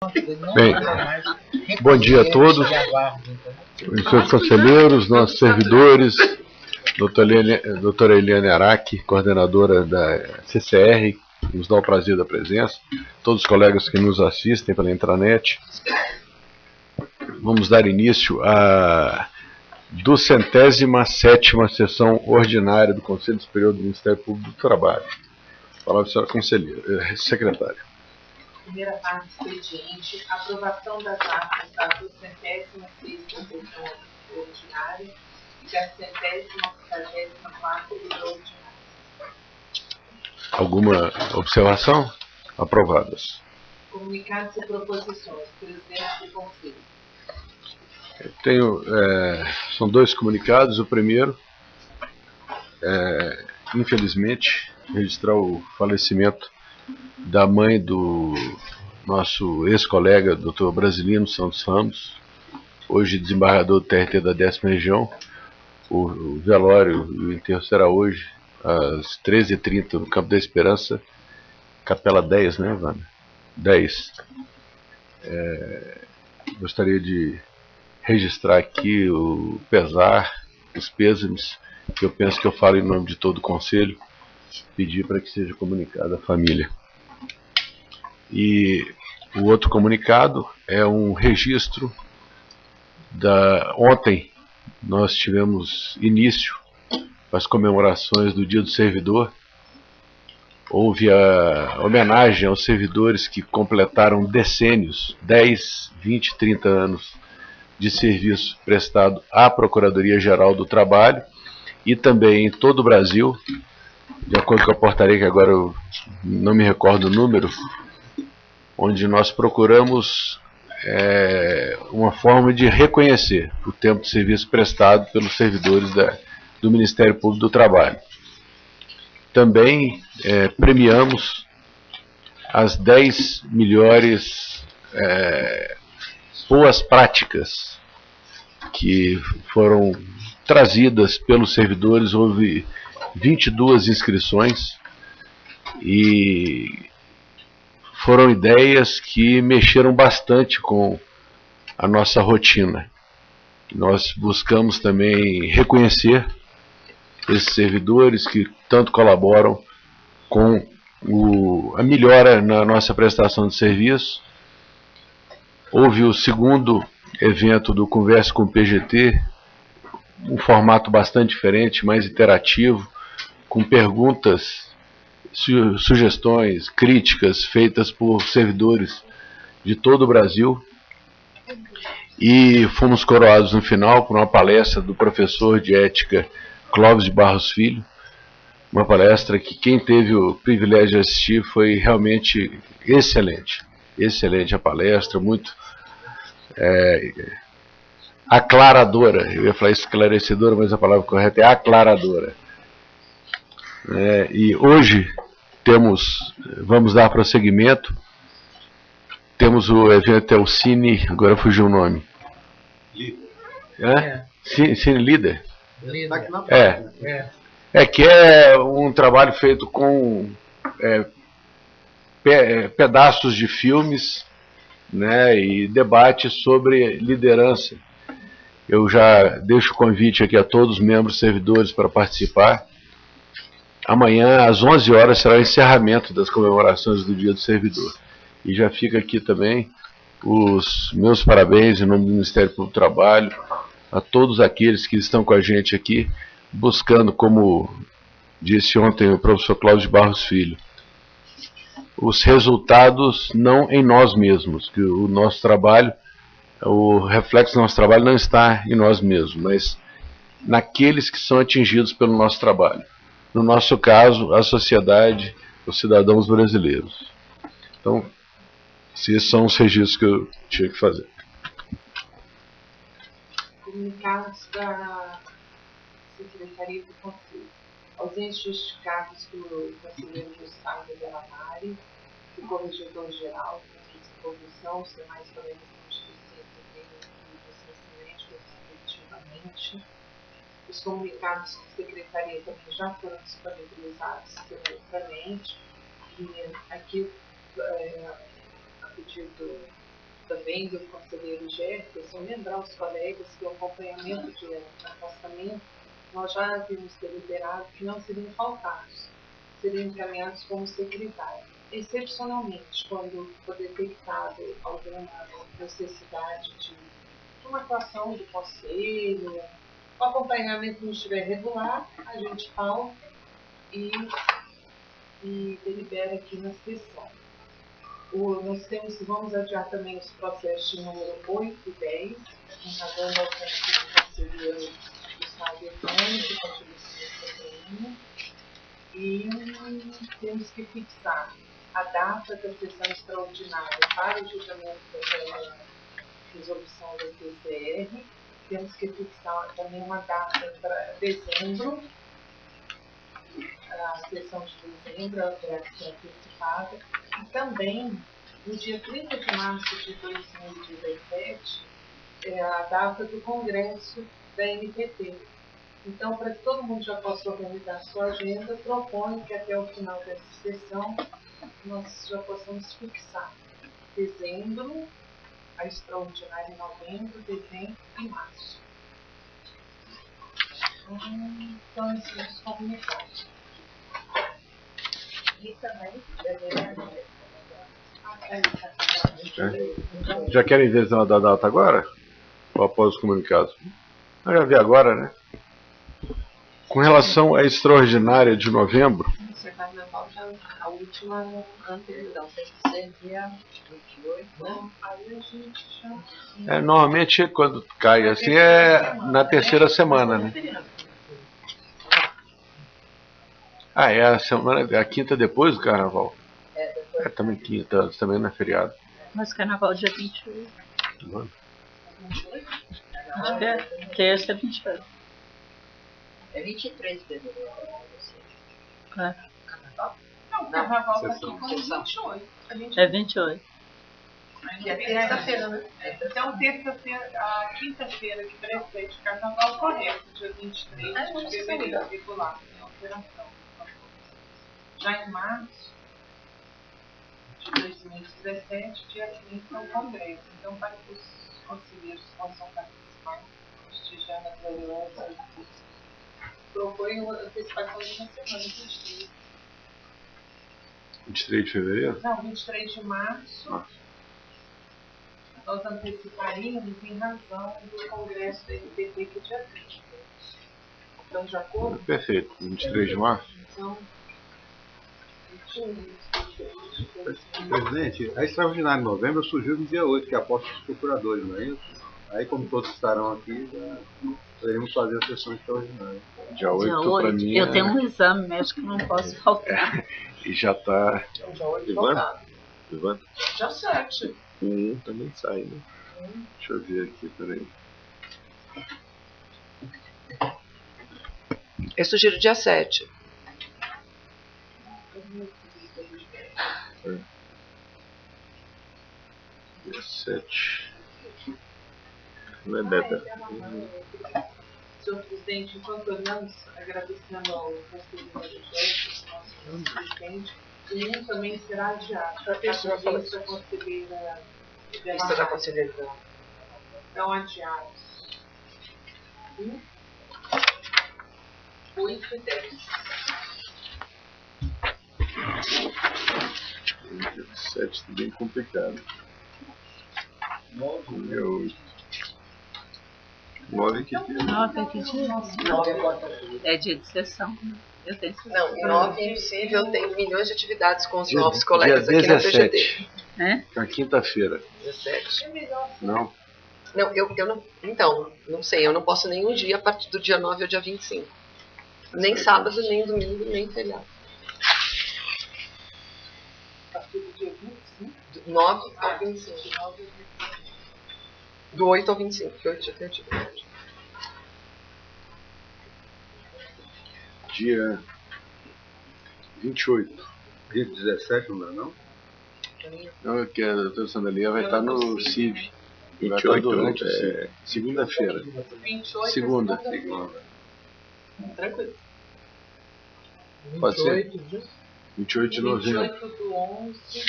Bem, bom dia a todos, os seus conselheiros, nossos servidores, doutora Eliane Araque, coordenadora da CCR, que nos dá o prazer da presença, todos os colegas que nos assistem pela intranet. Vamos dar início à 207ª sessão ordinária do Conselho Superior do Ministério Público do Trabalho. Palavra, senhora conselheira, secretária. Primeira parte do expediente, aprovação das atas da 206ª sessão ordinária e da 184ª ordinária. Alguma observação? Aprovadas. Comunicados e proposições. Presidente do Conselho. São dois comunicados. O primeiro, infelizmente, registrar o falecimento da mãe do nosso ex-colega, Dr. Brasilino Santos Ramos, hoje desembargador do TRT da 10ª Região. O velório e o enterro será hoje, às 13h30, no Campo da Esperança, Capela 10, né, Ivana? 10. Gostaria de registrar aqui o pesar, os pêsames, que eu penso que eu falo em nome de todo o Conselho, pedir para que seja comunicado à família. E o outro comunicado é um registro ontem nós tivemos início as comemorações do Dia do Servidor. Houve a homenagem aos servidores que completaram decênios, 10, 20, 30 anos de serviço prestado à Procuradoria-Geral do Trabalho e também em todo o Brasil, de acordo com a portaria, que agora eu não me recordo o número, onde nós procuramos uma forma de reconhecer o tempo de serviço prestado pelos servidores do Ministério Público do Trabalho. Também premiamos as 10 melhores boas práticas que foram trazidas pelos servidores. Houve 22 inscrições e foram ideias que mexeram bastante com a nossa rotina. Nós buscamos também reconhecer esses servidores que tanto colaboram com a melhora na nossa prestação de serviço. Houve o segundo evento do Converse com o PGT, um formato bastante diferente, mais interativo, com perguntas, sugestões, críticas feitas por servidores de todo o Brasil, e fomos coroados no final por uma palestra do professor de ética Clóvis de Barros Filho, uma palestra que quem teve o privilégio de assistir foi realmente excelente, excelente a palestra, muito aclaradora. Eu ia falar esclarecedora, mas a palavra correta é aclaradora. E hoje vamos dar prosseguimento. Temos o evento, é o Cine, agora fugiu o nome. Cine Líder? Que é um trabalho feito com pedaços de filmes, né, e debates sobre liderança. Eu já deixo o convite aqui a todos os membros servidores para participar. Amanhã, às 11 horas, será o encerramento das comemorações do Dia do Servidor. E já fica aqui também os meus parabéns em nome do Ministério Público do Trabalho a todos aqueles que estão com a gente aqui, buscando, como disse ontem o professor Cláudio de Barros Filho, os resultados não em nós mesmos, que o nosso trabalho, o reflexo do nosso trabalho não está em nós mesmos, mas naqueles que são atingidos pelo nosso trabalho. No nosso caso, a sociedade, os cidadãos brasileiros. Então, esses são os registros que eu tinha que fazer. Comunicados da Secretaria do Conselho. Ausentes justificados pelo conselheiro Gustavo Delamare, do corregedor-geral, de disposição, os demais colegas constitucionais respectivamente. Os comunicados da Secretaria também já foram disponibilizados simultaneamente, e aqui, a pedido também do conselheiro Jefferson, lembrar os colegas que o acompanhamento de afastamento, nós já havíamos deliberado que não seriam faltados, seriam encaminhados como secretário. Excepcionalmente, quando for detectado alguma necessidade de uma atuação do conselho, o acompanhamento não estiver regular, a gente fala e delibera aqui na sessão. Vamos adiar também os processos de número 8 e 10, em razão da ausência do conselheiro Gustavo Hernandes, do conselheiro. E temos que fixar a data da sessão extraordinária para o julgamento daquela resolução da CCR. Temos que fixar também uma data para dezembro, a sessão de dezembro, a alteração antecipada. E também, no dia 30 de março de 2017, é a data do congresso da NPT. Então, para que todo mundo já possa organizar a sua agenda, proponho que até o final dessa sessão nós já possamos fixar dezembro, a extraordinária em novembro, dezembro e março. Então, esses comunicados. E também Já querem ver da data agora? Ou após os comunicados? Eu já vi agora, né? Com relação à extraordinária de novembro. Esse carnaval já a última anterior, tem que ser dia 28, né? Aí a gente já. Normalmente quando cai assim é na terceira semana, né? Ah, é a semana, a quinta depois do carnaval? É também quinta, também não é feriado. Mas carnaval dia 28. Mano. Acho que é terça, 28. É 23 de dezembro. É. Carnaval? Não, o carnaval está aqui com 28. É 28. Que é terça-feira, né? Então, terça-feira, a quinta-feira que precede o carnaval, correto, dia 23 de fevereiro, regular, sem alteração. Já em março de 2017, dia 30 é o congresso. Então, para que os conselheiros possam participar, prestigiando a gloriosa, propõe uma antecipação de uma semana, 23. 23 de fevereiro? Não, 23 de março. Nós anteciparíamos em razão do congresso da NPT, que é dia 30. Então, de acordo? Perfeito. 23 de março? Então, Presidente, a extraordinária de novembro surgiu no dia 8, que é a posse dos procuradores, não é isso? Aí, como todos estarão aqui, já poderíamos fazer a sessão extraordinária. Dia 8 Dia para 8. mim. Eu tenho um exame médico que não posso faltar. E já está. então, já 8 Levanta? voltado. Levanta. Já 7. Também sai, né? Deixa eu ver aqui, peraí. Eu sugiro dia 7. Dia 7. Não é beta. Senhor presidente, enquanto olhamos, agradecendo ao conselheiro Jefferson, nosso presidente, e também será adiado. Para ter a conselheira Lista da conselheira. Então, adiados. 8 e 10. Dia 7 está bem complicado. 9 é 8. 9 que dia? 9 é que dia? É dia de sessão. Eu tenho sessão. Não, 9 é impossível, eu tenho milhões de atividades com os Dia- novos colegas dia aqui na 17. PGD. É? Na quinta-feira. 17. Não? Não, eu não. Então, não sei, eu não posso nenhum dia a partir do dia 9 ao dia 25. Nem sábado, nem domingo, nem feriado. A partir do dia 25. Do 9 ao 25. Do 8 ao 25, que 8 já tem atividade. Dia 28. Dia 17, não é não? Não, que a doutora Sandalia vai estar no CIV. Vai estar 28, durante o CIV. Segunda-feira. 28 Segunda. é segunda-feira. Tranquilo. Pode ser? 28 de novembro. 28 do 11.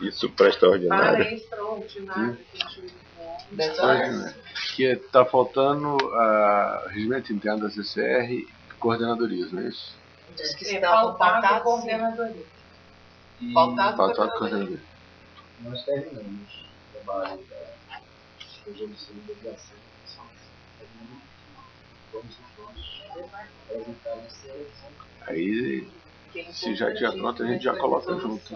Isso para extraordinário. Para extraordinário, 10 horas. Que está faltando a regimento interno da CCR e coordenadorias, não é isso? Diz que é estavam faltado pautados. coordenadoria. Faltado Faltado coordenadoria. coordenadoria. Nós terminamos o trabalho da resolução de mediação. Vamos apresentar vocês. Aí, se já tiver pronto, a gente já coloca junto.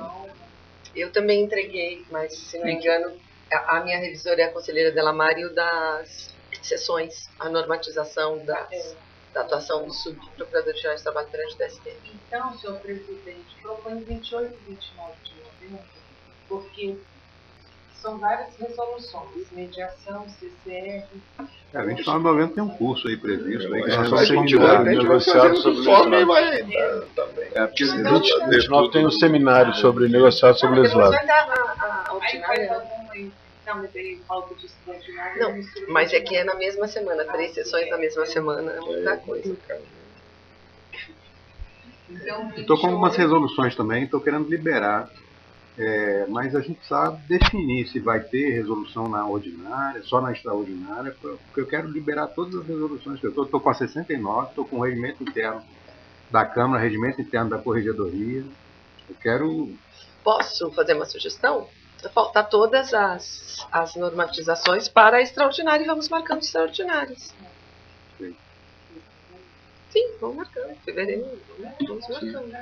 Eu também entreguei, mas se não me engano, a minha revisora é a conselheira Delamário das sessões, a normatização da atuação do subprocurador-geral de trabalho perante o TST. Então, senhor presidente, propõe 28 e 29 de novembro, porque são várias resoluções, mediação, CCR. 29 de novembro tem um curso aí previsto. Aí, que nós É, vamos seminário convidar. negociado sobre Conforme legislado. vai dar também. É, porque 29 tem um seminário sobre negociado sobre Depois legislado. vai dar a Aí ordinária. faz alguma. Não, mas aí falta de extraordinário. Não, mas é que é na mesma semana, 3 sessões na mesma semana, é muita coisa. Então, Estou com algumas resoluções também, estou querendo liberar, mas a gente precisa definir se vai ter resolução na ordinária, só na extraordinária, porque eu quero liberar todas as resoluções que eu estou. Estou com a 69, estou com o regimento interno da Câmara, regimento interno da Corregedoria. Eu quero. Posso fazer uma sugestão? Faltar todas as normatizações para a extraordinária e vamos marcando extraordinárias. Sim, vamos marcando. Fevereiro, vamos marcando.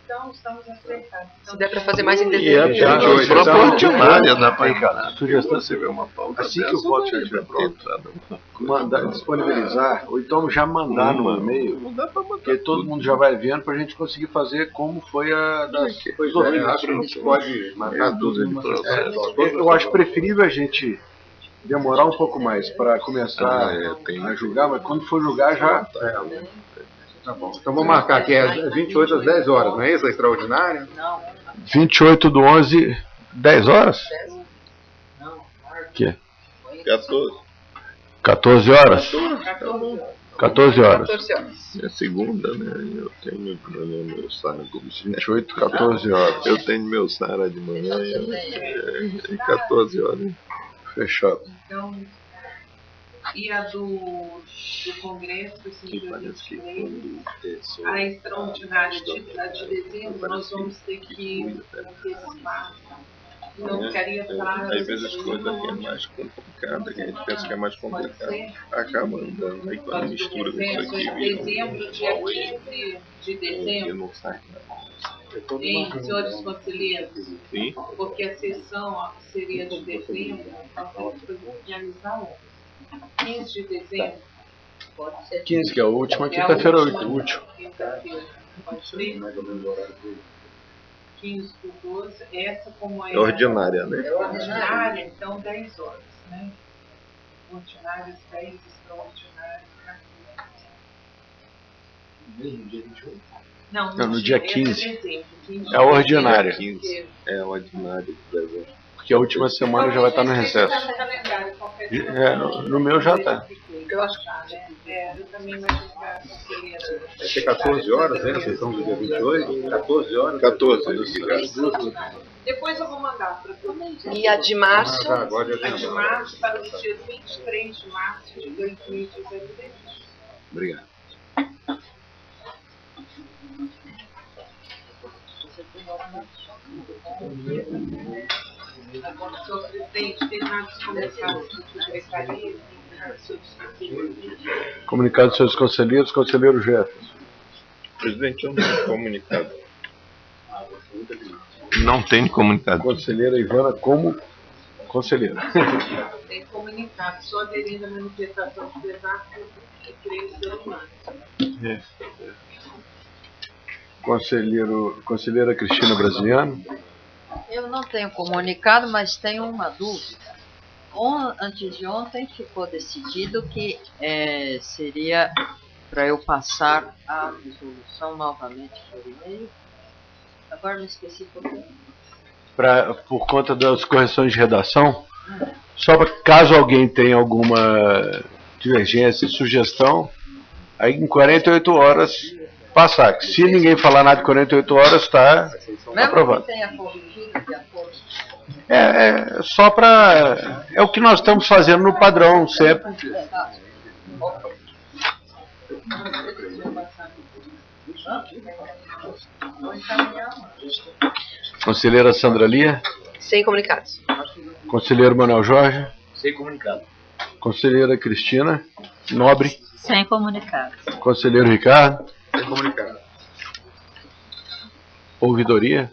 então estamos acertados. Se der para fazer mais em E dezembro. já, Gente, já, própria já, ordinária dá para cara, sugestão. Você vê uma pauta assim que dessa, o voto já daí estiver vai ter pronto, entrado uma coisa. mandar, disponibilizar, ou então já mandar no e-mail, Não dá para porque todo mundo já vai vendo para a gente conseguir fazer como foi a das Pois dos é, outros. acho que a gente pode marcar tudo numa sessão. Eu acho preferível a gente demorar um pouco mais para começar a julgar, mas quando for julgar já. Tá bom. Então vou marcar aqui, é 28 às 10 horas, não é isso? A extraordinária? 28/11, 10 horas? Que? 14. 14 horas? 14 horas. 14 horas. É segunda, né? Eu tenho meu Sara como 28, 14 horas. Eu tenho meu Sara de manhã e 14 horas. Fechado. Então, e a do Congresso, assim, Que dia parece que 23, quando a extraordinária de dezembro, nós vamos ter que antecipar. Então, ficaria para. Às vezes as coisas que é mais complicada, que a gente pensa que é mais complicada, acaba andando. Aí quando mistura com isso aqui, vira Dezembro, dia 15 de e dezembro, não sai nada. hein, senhores conselheiros? Sim? Porque a sessão seria de dezembro, então temos que realizar outra. 15 de dezembro, pode ser. 15, que é a última quinta-feira útil. Quinta-feira, pode ser. 15 por 12, essa como é. É ordinária, né? É ordinária, então 10 horas, né? Ordinárias 10, extraordinárias 14. Mesmo dia 28? Não, Não, no dia essa 15. dezembro, 15 É a ordinária. de dezembro, porque- É ordinária de dezembro. Porque a última semana já vai estar no recesso. Tá no calendário, qualquer dia. No meu já está. Eu acho que tá, né? Eu também imagino que a conselheira. Vai ser 14 horas, né? A sessão do dia 28? 14 horas? 14, Depois eu vou mandar para todo mundo. E a de março, Ah, agora já A de tem. março para os dias 23 de março de 2017. Obrigado. Agora, senhor presidente, tem mais comentários da secretaria? Comunicado dos seus conselheiros, conselheiro Jefferson. Presidente, eu não tenho comunicado. Não tenho comunicado. Conselheira Ivana como conselheira. Tem comunicado, só aderindo à manifestação de pesar que creio ser humano. Conselheira Cristina Brasiliano. Eu não tenho comunicado, mas tenho uma dúvida. Antes de ontem ficou decidido que seria para eu passar a resolução novamente por e-mail. Agora me esqueci por quê. Por conta das correções de redação, só para caso alguém tenha alguma divergência, sugestão, aí em 48 horas passar. Se ninguém falar nada em 48 horas, está Mesmo aprovado. que tenha corrigido de acordo Só para... É o que nós estamos fazendo no padrão sempre. Conselheira Sandra Lia. Sem comunicados. Conselheiro Manuel Jorge. Sem comunicado. Conselheira Cristina Nobre. Sem comunicados. Conselheiro Ricardo. Sem comunicado. Ouvidoria.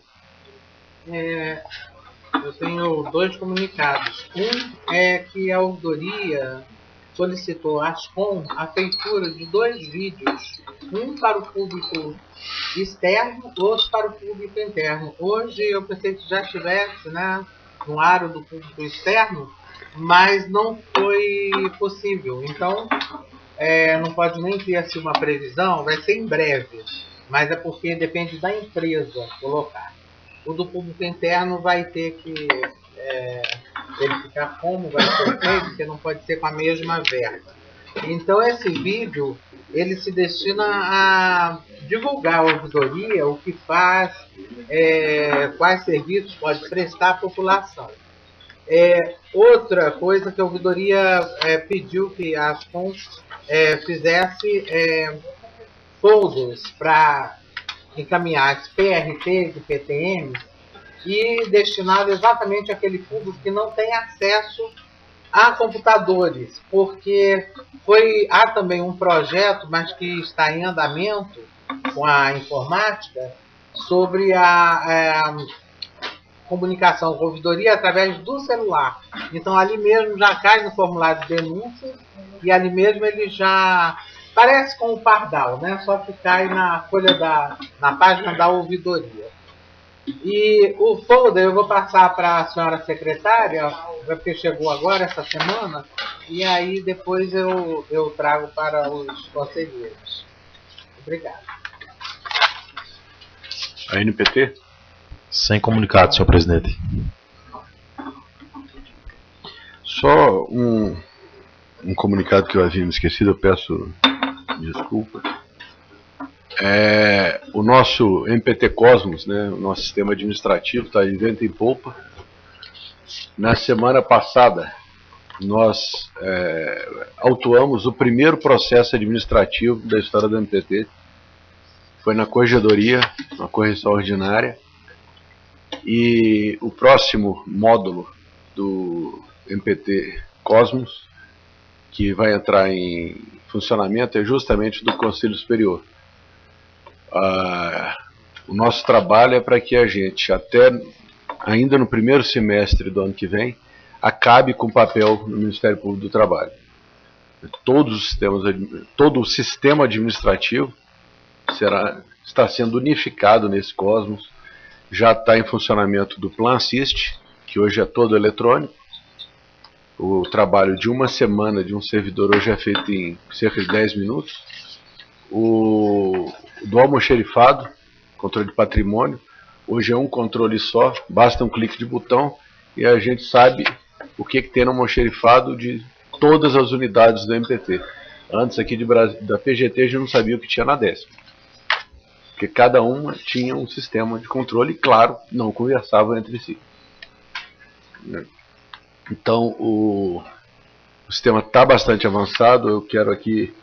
Eu tenho 2 comunicados. Um é que a ouvidoria solicitou à Ascom a feitura de 2 vídeos, um para o público externo, outro para o público interno. Hoje eu pensei que já estivesse, né, no aro do público externo, mas não foi possível. Então, não pode nem ter assim, uma previsão, vai ser em breve, mas é porque depende da empresa colocar. O do público interno vai ter que verificar como vai ser feito, porque não pode ser com a mesma verba. Então esse vídeo, ele se destina a divulgar a ouvidoria, o que faz, quais serviços pode prestar à população. Outra coisa que a ouvidoria pediu que a Ascom fizesse folders para encaminhar as PRTs e PTMs e destinado exatamente àquele público que não tem acesso a computadores, porque há também um projeto, mas que está em andamento com a informática, sobre a comunicação com a ouvidoria através do celular. Então ali mesmo já cai no formulário de denúncia e ali mesmo ele já parece com o Pardal, né? Só que cai na folha na página da ouvidoria. E o folder eu vou passar para a senhora secretária, porque chegou agora essa semana, e aí depois eu trago para os conselheiros. Obrigado. A NPT? Sem comunicado, senhor presidente. Só um comunicado que eu havia me esquecido, eu peço desculpa. O nosso MPT Cosmos, né, o nosso sistema administrativo, está de vento em polpa. Na semana passada, nós autuamos o primeiro processo administrativo da história do MPT. Foi na corregedoria, uma correção ordinária. E o próximo módulo do MPT Cosmos, que vai entrar em funcionamento, é justamente do Conselho Superior. O nosso trabalho é para que a gente, ainda no primeiro semestre do ano que vem, acabe com o papel no Ministério Público do Trabalho. Todo o sistema administrativo está sendo unificado nesse Cosmos. Já está em funcionamento do Plan Assist, que hoje é todo eletrônico. O trabalho de uma semana de um servidor hoje é feito em cerca de 10 minutos. Do almoxerifado, controle de patrimônio, hoje é um controle só, basta um clique de botão e a gente sabe o que tem no almoxerifado de todas as unidades do MPT. Antes aqui da PGT a gente não sabia o que tinha na 10ª, porque cada uma tinha um sistema de controle e, claro, não conversavam entre si. Então o sistema está bastante avançado. Eu quero aqui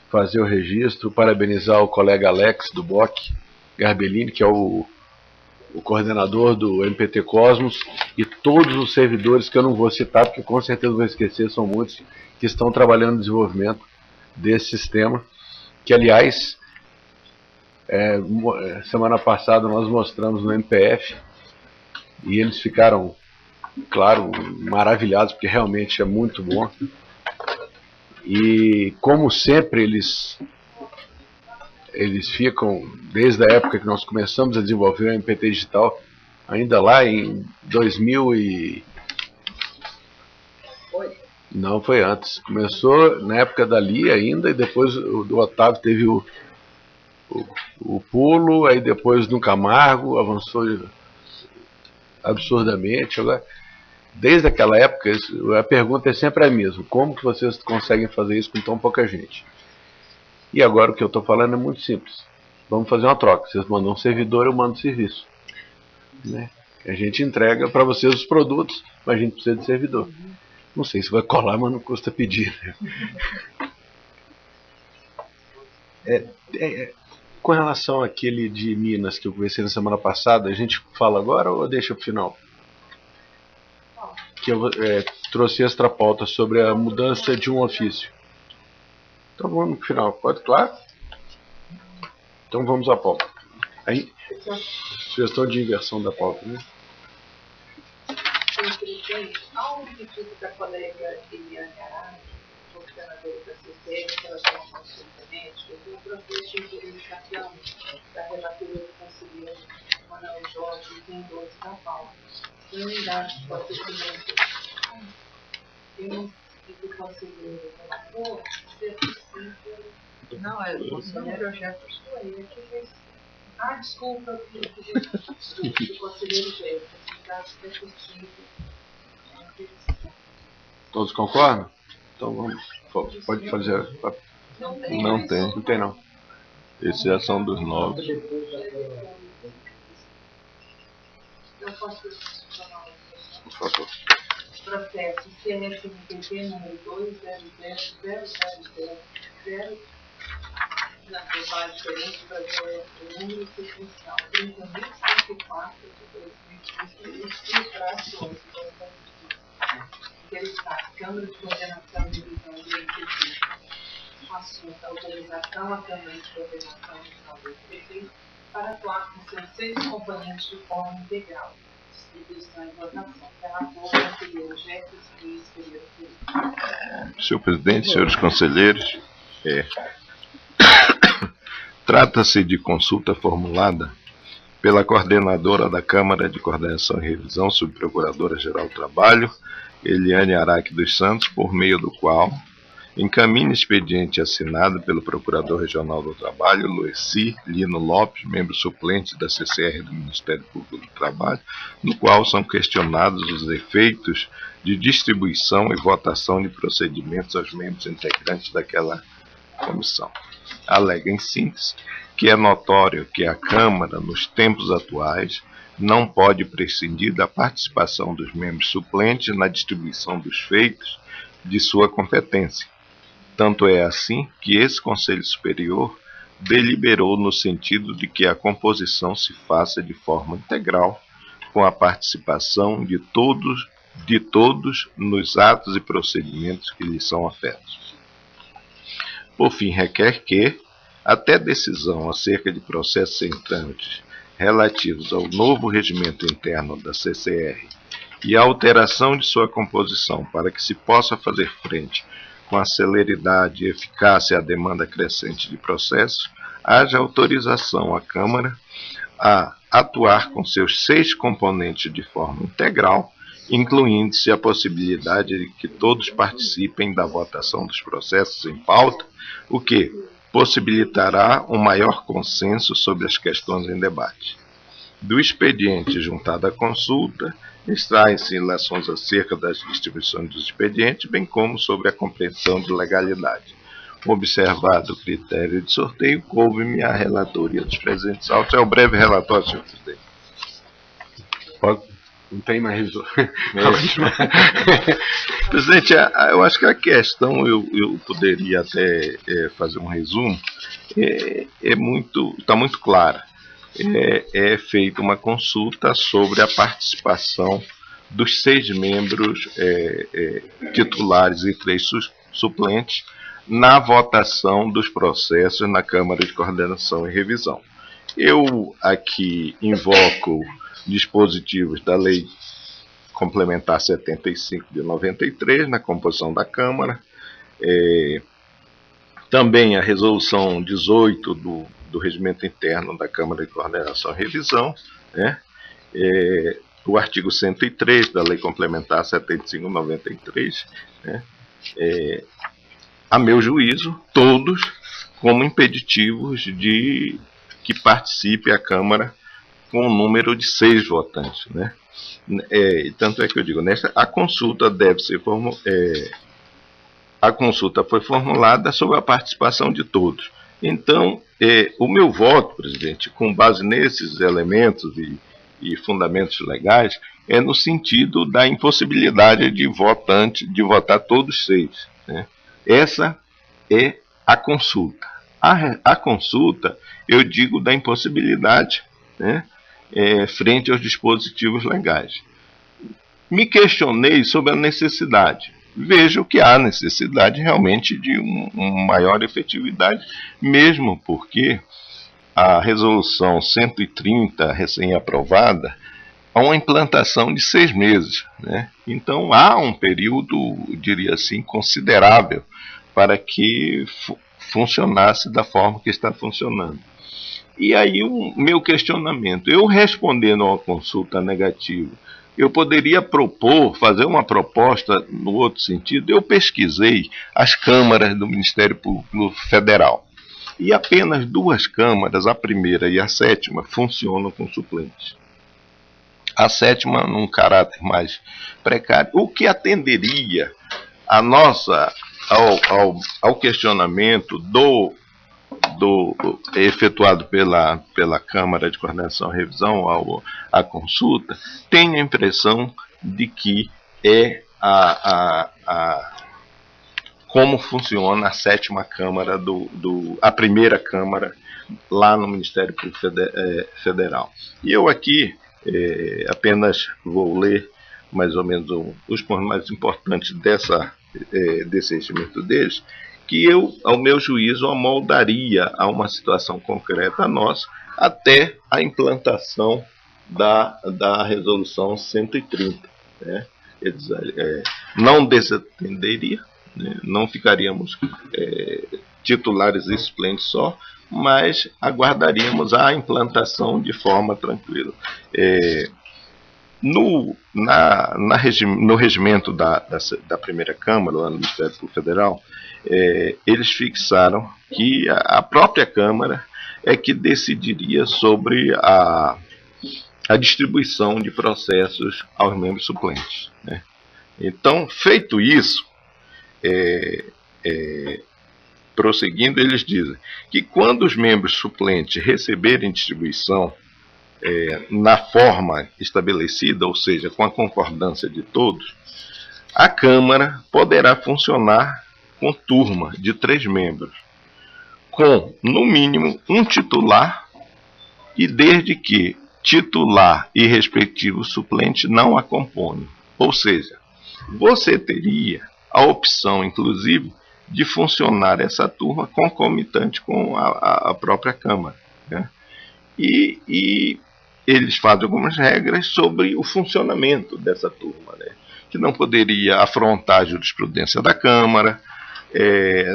fazer o registro, parabenizar o colega Alex do BOC Garbellini, que é o coordenador do MPT Cosmos, e todos os servidores que eu não vou citar, porque com certeza vou esquecer, são muitos, que estão trabalhando no desenvolvimento desse sistema, que aliás, semana passada nós mostramos no MPF, e eles ficaram, claro, maravilhados, porque realmente é muito bom. E como sempre eles ficam, desde a época que nós começamos a desenvolver o MPT Digital, ainda lá em 2000 e... Não, foi antes. Começou na época da Lia ainda, e depois do Otávio teve o pulo, aí depois no Camargo, avançou absurdamente. Agora, desde aquela época, a pergunta é sempre a mesma: como que vocês conseguem fazer isso com tão pouca gente? E agora o que eu estou falando é muito simples. Vamos fazer uma troca. Vocês mandam um servidor, eu mando serviço, né? A gente entrega para vocês os produtos, mas a gente precisa de servidor. Não sei se vai colar, mas não custa pedir. Com relação àquele de Minas que eu conversei na semana passada, a gente fala agora ou deixa para o final? Que eu trouxe extra pauta sobre a mudança de um ofício. Então vamos no final, pode? Claro? Então vamos à pauta. Aí, sugestão de inversão da pauta, né? Ao pedido da colega Eliane Araki, coordenadora da CCR, em relação ao consulta médica, o processo de interiorizzação da relatora do conselheiro Manuel Jorge tem 12 da pauta. Em unidade de procedimento, temos que o conselheiro relator ser possível. Não, é o conselheiro Jefferson. Desculpa, do conselheiro Jefferson. Todos concordam? Então vamos. Pode fazer. Não tem. Não tem não. Esses já são dos novos. Eu posso falar Por favor. processo CNSMPP número 2000000 na trabalho diferente para ver o número sequencial 30.104 de 2016 interessado, Câmara de Coordenação e Revisão do INPP. Assunto: autorização à Câmara de Coordenação e Revisão do INPP para atuar com seus 6 componentes de forma integral. Distribuição e votação. Relator, conselheiro Jefferson Luiz Pereira. Senhor presidente, senhores conselheiros, trata-se de consulta formulada pela coordenadora da Câmara de Coordenação e Revisão, subprocuradora-geral do Trabalho, Eliane Araki dos Santos, por meio do qual encaminha expediente assinado pelo Procurador Regional do Trabalho, Lueci Lino Lopes, membro suplente da CCR do Ministério Público do Trabalho, no qual são questionados os efeitos de distribuição e votação de procedimentos aos membros integrantes daquela comissão. Alega, em síntese, que é notório que a Câmara, nos tempos atuais, não pode prescindir da participação dos membros suplentes na distribuição dos feitos de sua competência. Tanto é assim que esse Conselho Superior deliberou no sentido de que a composição se faça de forma integral, com a participação de todos nos atos e procedimentos que lhes são afetos. Por fim, requer que, até decisão acerca de processos em trâmite relativos ao novo regimento interno da CCR e a alteração de sua composição para que se possa fazer frente com a celeridade e eficácia à demanda crescente de processos, haja autorização à Câmara a atuar com seus 6 componentes de forma integral, incluindo-se a possibilidade de que todos participem da votação dos processos em pauta, o que possibilitará um maior consenso sobre as questões em debate. Do expediente juntado à consulta, extraem-se ilações acerca das distribuições dos expedientes, bem como sobre a compreensão de legalidade. Observado o critério de sorteio, coube-me a relatoria dos presentes autos. É o breve relatório, senhor presidente. Não tem mais revisor. Presidente, eu acho que a questão, eu poderia até fazer um resumo, está muito clara. É feita uma consulta sobre a participação dos 6 membros titulares e 3 suplentes na votação dos processos na Câmara de Coordenação e Revisão. Eu aqui invoco dispositivos da Lei Complementar 75 de 93, na composição da Câmara, também a Resolução 18 do Regimento Interno da Câmara de Coordenação e Revisão, o artigo 103 da Lei Complementar 75 de 93, a meu juízo, todos como impeditivos de que participe a Câmara com um número de 6 votantes, tanto é que eu digo, a consulta a consulta foi formulada sob a participação de todos. Então, o meu voto, presidente, com base nesses elementos e fundamentos legais, é no sentido da impossibilidade de votar todos 6. Né? Essa é a consulta. A consulta, eu digo da impossibilidade, né, frente aos dispositivos legais. Me questionei sobre a necessidade. Vejo que há necessidade realmente de uma maior efetividade, mesmo porque a resolução 130, recém-aprovada, há uma implantação de 6 meses. Né? Então há um período, diria assim, considerável para que funcionasse da forma que está funcionando. E aí o meu questionamento, eu respondendo a uma consulta negativa, eu poderia fazer uma proposta no outro sentido. Eu pesquisei as câmaras do Ministério Público Federal. E apenas 2 câmaras, a primeira e a 7ª, funcionam com suplentes. A 7ª num caráter mais precário, o que atenderia a ao questionamento efetuado pela Câmara de Coordenação e Revisão, à consulta. Tenho a impressão de que é como funciona a 7ª Câmara, a primeira Câmara lá no Ministério Público Federal. E eu aqui apenas vou ler mais ou menos os pontos mais importantes desse regimento deles, que eu, ao meu juízo, amoldaria a uma situação concreta nossa até a implantação da resolução 130. Né? Não desatenderia, né? Não ficaríamos titulares e suplentes só, mas aguardaríamos a implantação de forma tranquila. No regimento da primeira Câmara, lá no Ministério Público Federal, eles fixaram que a própria Câmara é que decidiria sobre a distribuição de processos aos membros suplentes. Né? Então, feito isso, prosseguindo, eles dizem que quando os membros suplentes receberem distribuição na forma estabelecida, ou seja, com a concordância de todos, a Câmara poderá funcionar com turma de 3 membros, com, no mínimo, um titular, e desde que titular e respectivo suplente não a componham. Ou seja, você teria a opção, inclusive, de funcionar essa turma concomitante com a própria Câmara. Né? E eles fazem algumas regras sobre o funcionamento dessa turma, né? Que não poderia afrontar a jurisprudência da Câmara.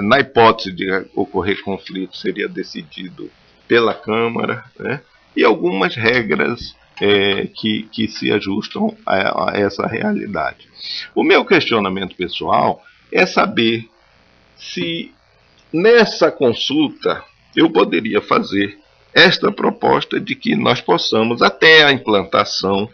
Na hipótese de ocorrer conflito, seria decidido pela Câmara, né? E algumas regras que se ajustam a essa realidade. O meu questionamento pessoal é saber se nessa consulta eu poderia fazer esta proposta de que nós possamos, até a implantação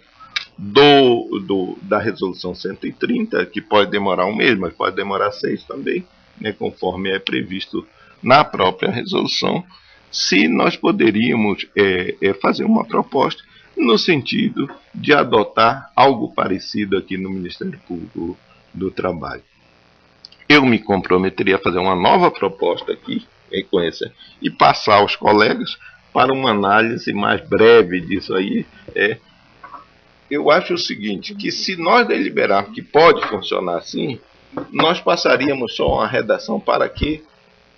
da resolução 130, que pode demorar 1 mês, mas pode demorar 6 também, né, conforme é previsto na própria resolução, se nós poderíamos fazer uma proposta no sentido de adotar algo parecido aqui no Ministério Público do Trabalho. Eu me comprometeria a fazer uma nova proposta aqui, e passar aos colegas para uma análise mais breve disso aí. Eu acho o seguinte, que se nós deliberarmos que pode funcionar assim, nós passaríamos só uma redação para que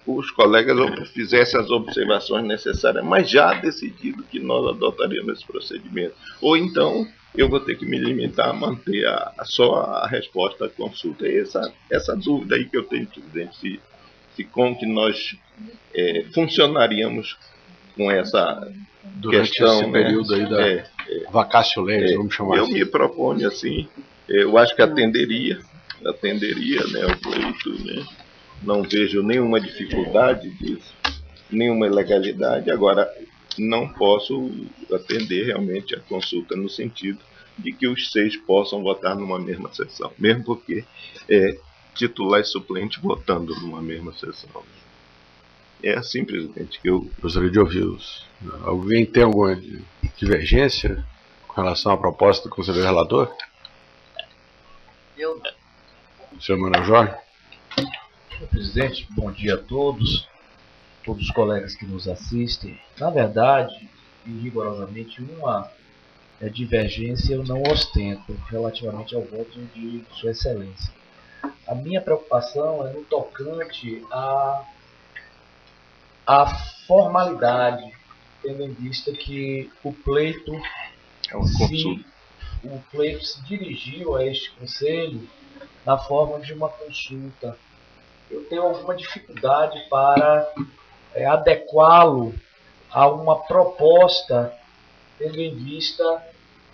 os colegas fizessem as observações necessárias, mas já decidido que nós adotaríamos esse procedimento. Ou então, eu vou ter que me limitar a manter só a resposta à consulta. E essa dúvida aí que eu tenho, presidente, se como que nós funcionaríamos com essa durante questão, esse período aí da vacatio legis, vamos chamar assim. Eu me proponho assim, eu acho que atenderia, né, o pleito, né? Não vejo nenhuma dificuldade disso, nenhuma ilegalidade. Agora, não posso atender realmente a consulta no sentido de que os 6 possam votar numa mesma sessão, mesmo porque titular e suplente votando numa mesma sessão. É assim, presidente, que eu gostaria de ouvi-los. Alguém tem alguma divergência Com relação à proposta do conselheiro relator? Eu não. Senhor Manuel Jorge? Senhor presidente, bom dia a todos os colegas que nos assistem. Na verdade, e rigorosamente, uma divergência eu não ostento relativamente ao voto de Sua Excelência. A minha preocupação é no tocante à formalidade, tendo em vista que o pleito se dirigiu a este conselho na forma de uma consulta. Eu tenho alguma dificuldade para adequá-lo a uma proposta, tendo em vista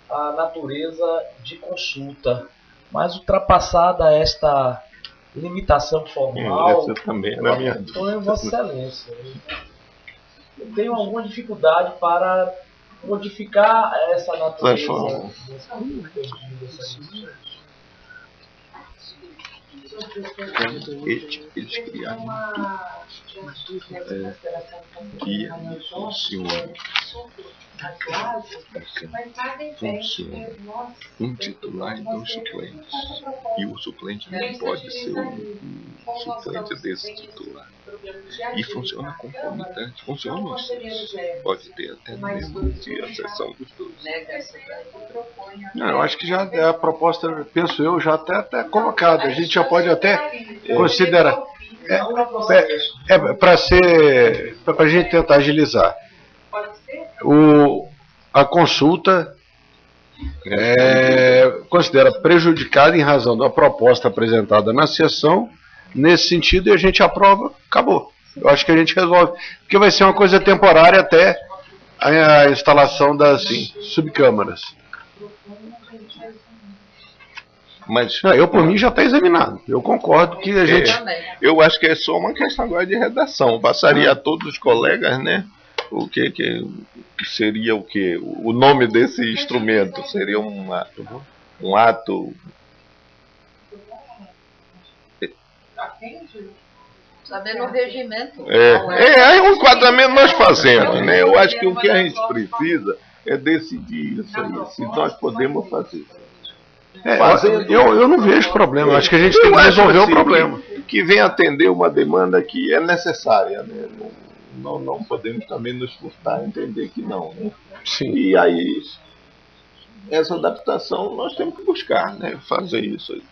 a natureza de consulta. Mas ultrapassada esta limitação formal, essa também era minha dúvida. Vossa Excelência, eu tenho alguma dificuldade para modificar essa natureza. Eles criaram que funciona um titular e 2 suplentes, e o suplente não pode ser o suplente desse titular, e funciona concomitante, funciona assim, pode ter até no mesmo dia a sessão dos dois. Não, eu acho que já é a proposta, penso eu, já até colocada. A gente já pode até considerar. Para a gente tentar agilizar. A consulta considera prejudicada em razão da proposta apresentada na sessão, nesse sentido, e a gente aprova, acabou. Eu acho que a gente resolve. Porque vai ser uma coisa temporária até a instalação das subcâmaras. Mas, não, eu, por mim, já está examinado. Eu concordo que a gente... Eu acho que é só uma questão agora de redação. Passaria a todos os colegas, né? O que seria o que? O nome desse instrumento seria um ato... Sabendo o regimento. É um enquadramento nós fazemos, né? Eu acho que o que a gente precisa é decidir isso aí, se nós podemos fazer. Eu não vejo problema, acho que a gente tem que resolver o problema. Que vem atender uma demanda que é necessária, né? Não podemos também nos furtar a entender que não, né? Sim. E aí, essa adaptação nós temos que buscar, né? Fazer isso aí.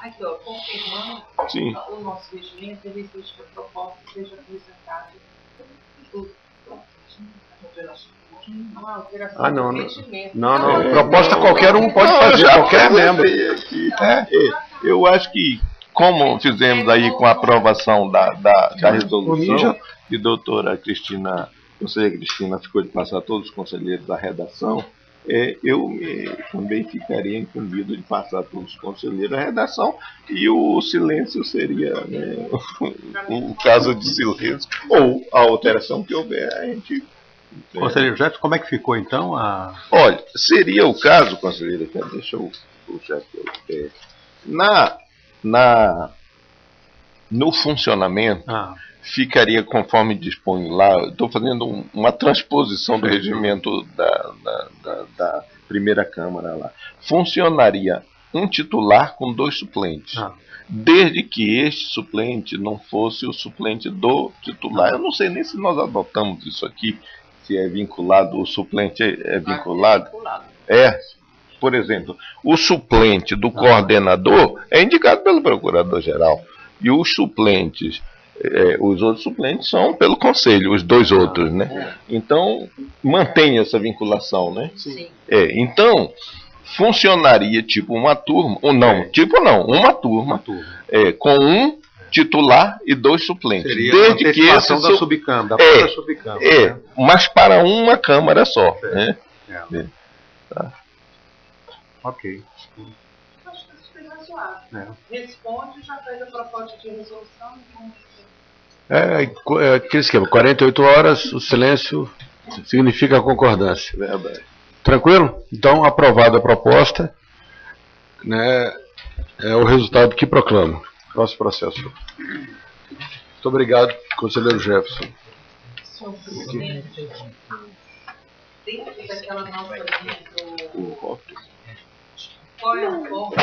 Aqui, ó, confirmando Sim. O nosso regimento, ele exige que a proposta seja apresentada Não. Proposta qualquer um pode fazer, qualquer membro. Eu acho que, como fizemos aí com a aprovação da resolução, que a doutora Cristina, conselheira Cristina, ficou de passar a todos os conselheiros da redação, eu também ficaria incumbido de passar a todos os conselheiros a redação, e o silêncio seria, né, o caso de silêncio, ou a alteração que houver, a gente... Conselheiro Jefferson, como é que ficou então a... Olha, seria o caso, conselheiro, deixa eu puxar aqui, no funcionamento, ficaria conforme dispõe lá. Estou fazendo uma transposição do regimento da primeira Câmara lá. Funcionaria um titular com 2 suplentes, desde que este suplente não fosse o suplente do titular. Eu não sei nem se nós adotamos isso aqui, se é vinculado, o suplente é vinculado. Por exemplo, o suplente do coordenador é indicado pelo procurador-geral, e os suplentes, os outros suplentes são pelo conselho, os 2 outros, né? Então, mantém essa vinculação, né? Sim. Então, funcionaria tipo uma turma, uma turma, com um titular e 2 suplentes. Seria desde a que esse da subcâmara, da subcâmara. Mas para uma Câmara só, né? Tá. Ok. Acho que isso foi razoável. Responde, já faz a proposta de resolução. Aquele esquema, 48 horas, o silêncio significa a concordância. Verdade. Tranquilo? Então, aprovada a proposta, né, é o resultado que proclamo. Próximo processo. Muito obrigado, conselheiro Jefferson. Dentro daquela nossa linha do Qual é o ponto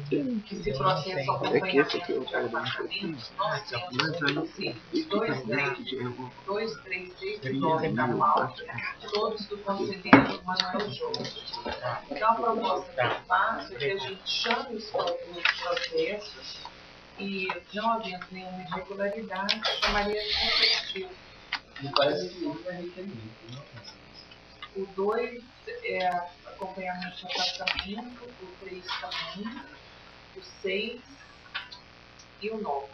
que esse processo acompanhamento de afastamento nós temos os 2, 3, 9 da pauta, todos do conselheiro Manuel Jorge. Então, a proposta que eu faço é que a gente chame os processos e, não havendo nenhuma irregularidade, chamaria de competitivo. Me parece que o 1 é requerimento. O 2 é acompanhamento de afastamento, o 3 também, o 6 e o 9.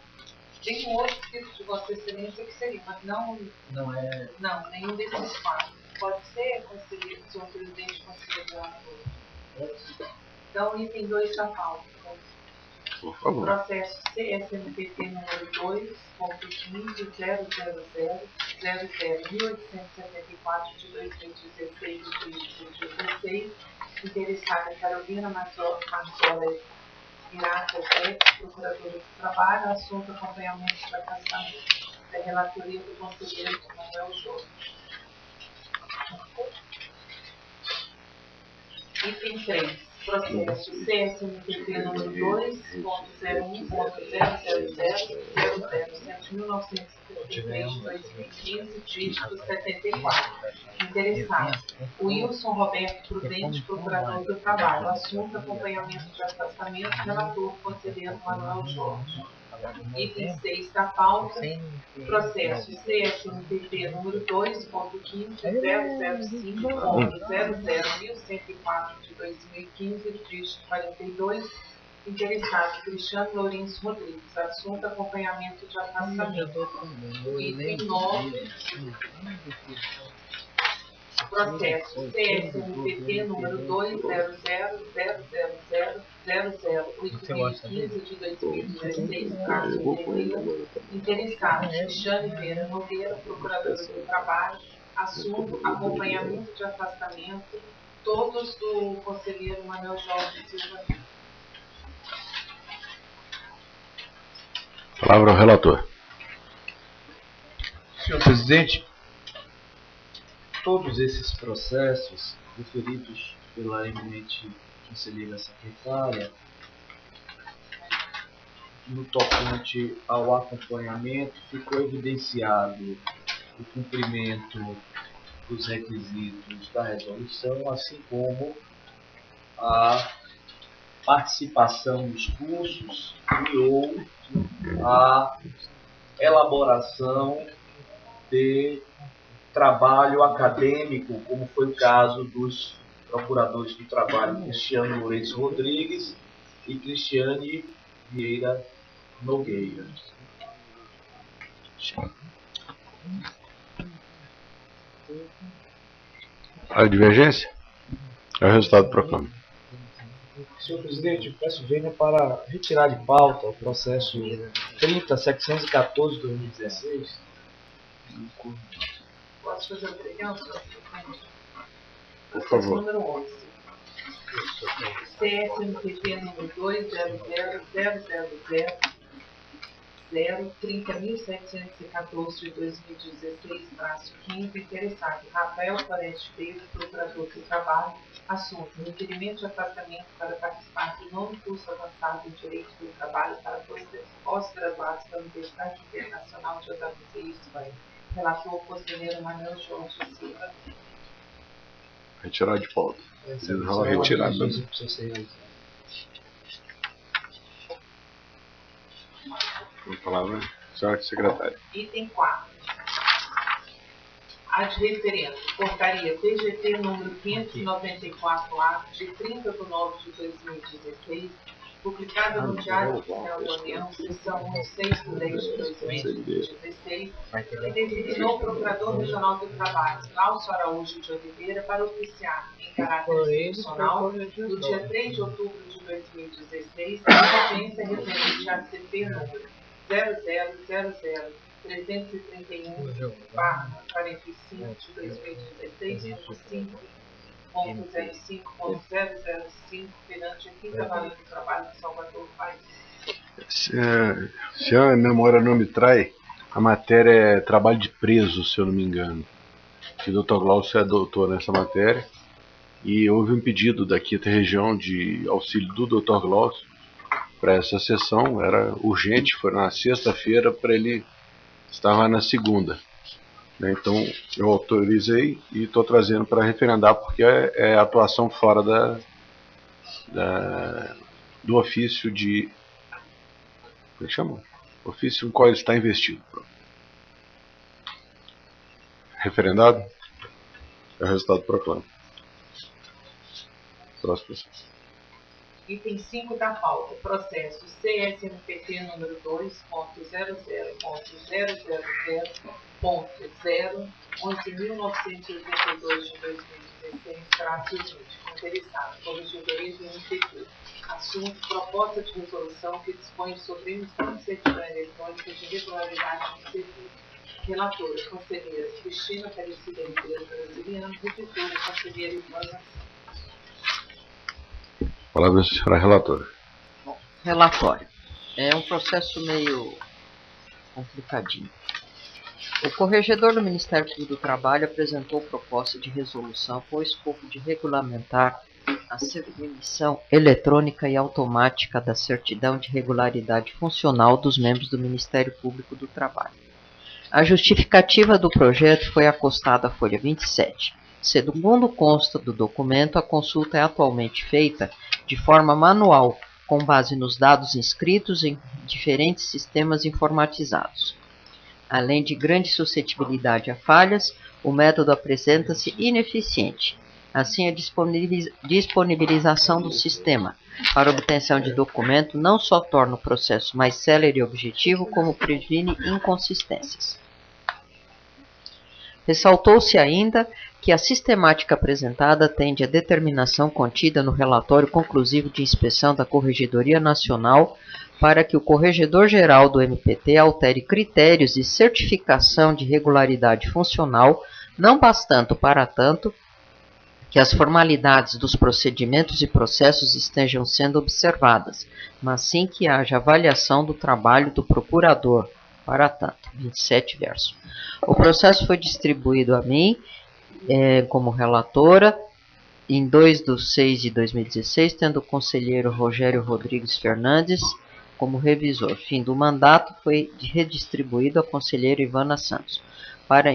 Tem um outro tipo de Vossa Excelência que seria, mas não é. Não, nenhum desses 4. Pode ser, conselheiro, senhor presidente, conselheiro. Então, item 2 da pauta. Por favor. Processo CSMPP número 2.15.0000001874 de 2016 de 2016, interessada Carolina Marzola Iraca, procuradora do trabalho, assunto acompanhamento de afastamento. Da relatoria do conselheiro Manuel Jorge. Item 3. Processo CSMPP número 2.001.00000001973 dígito 74. Interessado: Wilson Roberto Prudente, procurador do trabalho. Assunto acompanhamento de afastamento. Relator conselheiro Manuel Jorge. Item 6 da pauta. Processo CSMPP número 2.15.005.001104 de 2015, dígito 42. Interessado: Cristiano Lourenço Rodrigues. Assunto acompanhamento de afastamento. Item 9. Processo CSMPP número 2.00000008.015 de 2016, traço 31. Interessado: Cristiane Vera Nogueira, procuradora do trabalho. Assunto acompanhamento de afastamento. Todos do conselheiro Manuel Jorge Silva. Palavra ao relator. Senhor presidente, todos esses processos referidos pela eminente conselheira secretária, no tocante ao acompanhamento, ficou evidenciado o cumprimento dos requisitos da resolução, assim como a participação nos cursos e ou a elaboração de trabalho acadêmico, como foi o caso dos procuradores do trabalho Cristiano Lourenço Rodrigues e Cristiane Vieira Nogueira. A divergência? É o resultado do proclama. Senhor presidente, eu peço vênia para retirar de pauta o processo 30.714 de 2016. Posso fazer o pregão? Por favor. Número 11. CSMPP número 2.0000030.714 de 2016, traço 15, interessado: Rafael Floreste Pedro, procurador do trabalho. Assunto: requerimento de afastamento para participar do nono curso avançado em Direito do Trabalho para pós-graduados da Universidade Internacional de JBC, Espanha. Relator conselheiro Manuel Jorge Silva. Retirar de pauta. Retirar também. Uma palavra, senhora secretária. Item 4. Ad referendo. Portaria PGT número 594-A de 30/9/2016, publicada no Diário Oficial da União, seção 1/6/10/2016, que designou o Procurador Regional do Trabalho, Glaucio Araújo de Oliveira, para oficiar, em caráter excepcional, no dia 3 de outubro de 2016, a audiência referente à CP número 00000331/45 de 2016.5.05.005 perante a Quinta Vara do Trabalho de Salvador, País. Se a memória não me trai, a matéria é trabalho de preso, se eu não me engano. Que o Dr. Glaucio é doutor nessa matéria E houve um pedido da quinta região de auxílio do Dr. Glaucio para essa sessão, era urgente, foi na sexta-feira, para ele estar na segunda. Então eu autorizei e estou trazendo para referendar, porque é atuação fora do ofício de... Como é que chama? Ofício em qual ele está investido. Referendado? É o resultado proclamo. Próximo. Item 5 da pauta. Processo CSMPT número 2.00.000.0 11.982 de 2016, traço 20, interessado, Corregedoria do MPT. Assunto: proposta de resolução que dispõe sobre emissão de certidão eletrônica de regularidade de serviço. Relatora, conselheira Cristina Aparecida Ribeiro Brasiliano, revisora, conselheira Ivana. Palavra para a relatora. Bom, relatório. É um processo meio complicadinho. O corregedor do Ministério Público do Trabalho apresentou proposta de resolução com o escopo de regulamentar a emissão eletrônica e automática da certidão de regularidade funcional dos membros do Ministério Público do Trabalho. A justificativa do projeto foi acostada à folha 27. Segundo consta do documento, a consulta é atualmente feita de forma manual, com base nos dados inscritos em diferentes sistemas informatizados. Além de grande suscetibilidade a falhas, o método apresenta-se ineficiente. Assim, a disponibilização do sistema para obtenção de documento não só torna o processo mais célere e objetivo, como previne inconsistências. Ressaltou-se ainda que a sistemática apresentada atende à determinação contida no relatório conclusivo de inspeção da Corregedoria Nacional para que o Corregedor-Geral do MPT altere critérios de certificação de regularidade funcional, não bastando, para tanto, que as formalidades dos procedimentos e processos estejam sendo observadas, mas sim que haja avaliação do trabalho do procurador, para tanto. 27 verso. O processo foi distribuído a mim, como relatora, em 2/6/2016, tendo o conselheiro Rogério Rodrigues Fernandes como revisor. Fim do mandato foi redistribuído ao conselheiro Ivana Santos. Para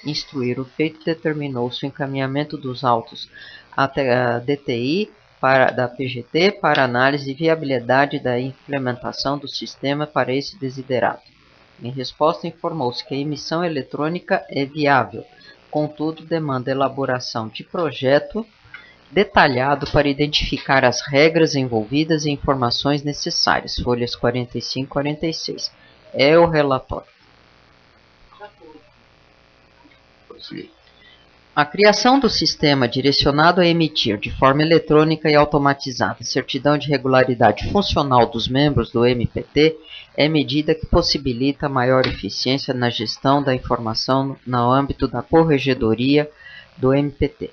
instruir o feito, determinou-se o encaminhamento dos autos até a DTI da PGT para análise de viabilidade da implementação do sistema para esse desiderato. Em resposta, informou-se que a emissão eletrônica é viável, contudo, demanda elaboração de projeto detalhado para identificar as regras envolvidas e informações necessárias. Folhas 45 e 46. É o relatório. A criação do sistema direcionado a emitir de forma eletrônica e automatizada certidão de regularidade funcional dos membros do MPT é medida que possibilita maior eficiência na gestão da informação no âmbito da corregedoria do MPT.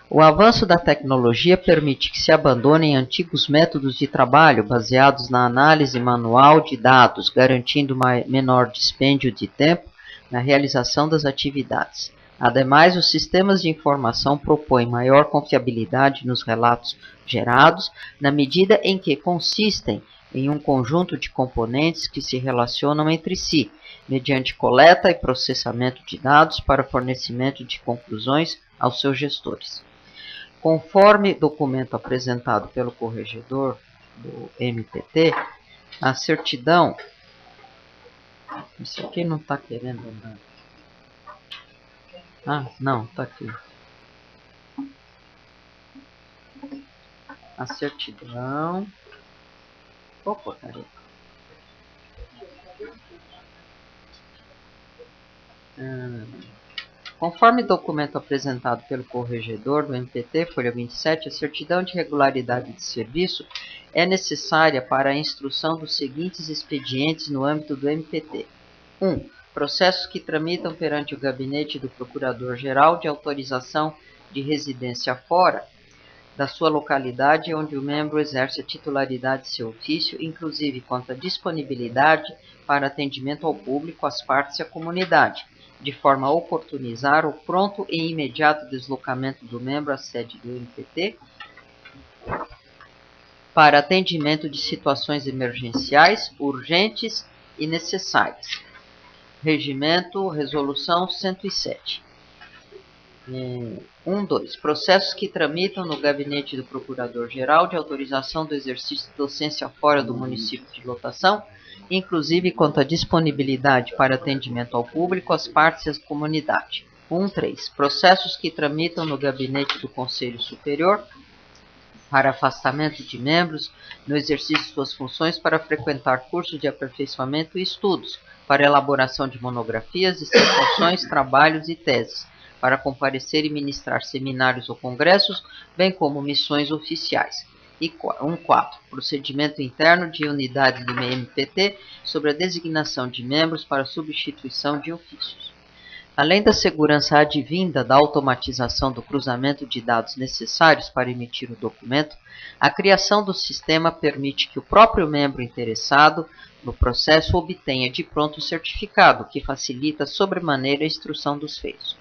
O avanço da tecnologia permite que se abandonem antigos métodos de trabalho baseados na análise manual de dados, garantindo menor dispêndio de tempo na realização das atividades. Ademais, os sistemas de informação propõem maior confiabilidade nos relatos gerados, na medida em que consistem em um conjunto de componentes que se relacionam entre si, mediante coleta e processamento de dados para fornecimento de conclusões aos seus gestores. Conforme documento apresentado pelo corregedor do MPT, a certidão... Isso aqui não está querendo andar. Ah, não, está aqui. A certidão... Opa, peraí. Conforme documento apresentado pelo corregedor do MPT, folha 27, a certidão de regularidade de serviço é necessária para a instrução dos seguintes expedientes no âmbito do MPT. 1. Processos que tramitam perante o gabinete do Procurador-Geral de autorização de residência fora da sua localidade onde o membro exerce a titularidade de seu ofício, inclusive quanto à disponibilidade para atendimento ao público, às partes e à comunidade, de forma a oportunizar o pronto e imediato deslocamento do membro à sede do MPT para atendimento de situações emergenciais, urgentes e necessárias. Regimento, Resolução 107. 1.2. Processos que tramitam no gabinete do Procurador-Geral de autorização do exercício de docência fora do município de lotação, inclusive quanto à disponibilidade para atendimento ao público, às partes e à comunidade. 1.3. Processos que tramitam no gabinete do Conselho Superior para afastamento de membros no exercício de suas funções para frequentar cursos de aperfeiçoamento e estudos, para elaboração de monografias, dissertações, trabalhos e teses, para comparecer e ministrar seminários ou congressos, bem como missões oficiais. E 1.4. Procedimento interno de unidade do MPT sobre a designação de membros para substituição de ofícios. Além da segurança advinda da automatização do cruzamento de dados necessários para emitir o documento, a criação do sistema permite que o próprio membro interessado no processo obtenha de pronto o certificado, que facilita sobremaneira a instrução dos feitos.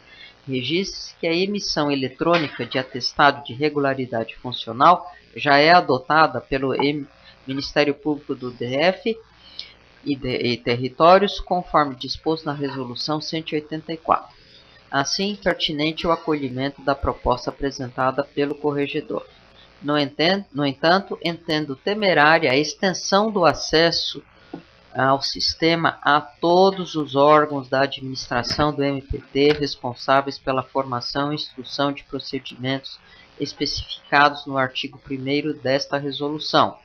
Registre-se que a emissão eletrônica de atestado de regularidade funcional já é adotada pelo Ministério Público do DF e Territórios, conforme disposto na Resolução 184. Assim, pertinente o acolhimento da proposta apresentada pelo corregedor. No entanto, entendo temerária a extensão do acesso ao sistema a todos os órgãos da administração do MPT responsáveis pela formação e instrução de procedimentos especificados no artigo 1º desta resolução,